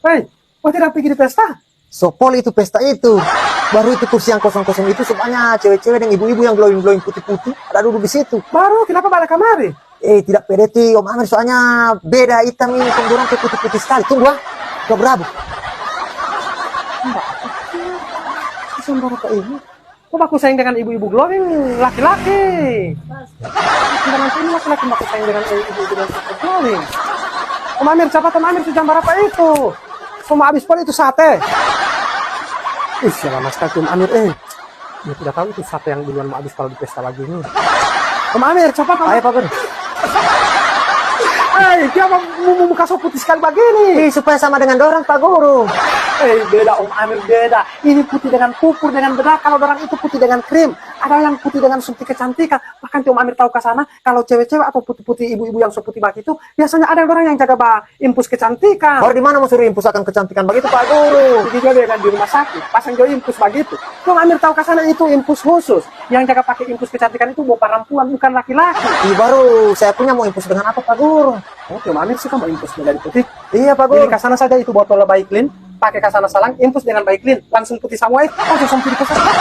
Hei, kau tidak pergi di pesta? Sopol itu pesta itu. Baru itu kursi yang kosong-kosong itu semuanya cewek-cewek dan ibu-ibu yang glowing-glowing putih-putih. Ada duduk di situ. Baru, kenapa balik kamari? Tidak pede ti Om Amir soalnya beda hitam ini pemborong ke putih-putih sekali. Tunggu ah. Gak berabu. Sembara apa ini? Kok baku sayang dengan ibu-ibu glowing laki-laki? Tidak nanti ini laki-laki baku sayang dengan ibu-ibu glowing. Om Amir, siapa Om Amir? Jambar apa itu? Semua habis pun itu sate. Ih, siapa mas kaki Om Amir? Dia tidak tahu itu sate yang duluan mau habis kalau di pesta lagi ini. Om Amir, cepat Om. Ayo Pak Guru. Dia mau muka so putih sekali begini. Supaya sama dengan dorang Pak Guru. Beda Om Amir, beda. Ini putih dengan pupur, dengan bedak. Kalau orang itu putih dengan krim. Ada yang putih dengan suntik kecantikan. Bahkan Om Amir tahu ke sana, kalau cewek-cewek atau putih-putih ibu-ibu yang so putih begitu, biasanya ada orang yang jaga impus kecantikan. Baru di mana mau suruh impus akan kecantikan begitu Pak Guru? Jadi dia kan di rumah sakit, pasang jauh impus begitu. Om Amir tahu ke sana itu impus khusus. Yang jaga pakai impus kecantikan itu bawa perempuan, bukan laki-laki. Baru saya punya mau impus dengan apa Pak Guru? Oke, Om Amir sih kan mau impus dari putih. Iya Pak Guru. Pilih ke sana saja itu botol Baiklin, pakai ke sana salang, impus dengan Baiklin, langsung putih semua, langsung sampai di kesana.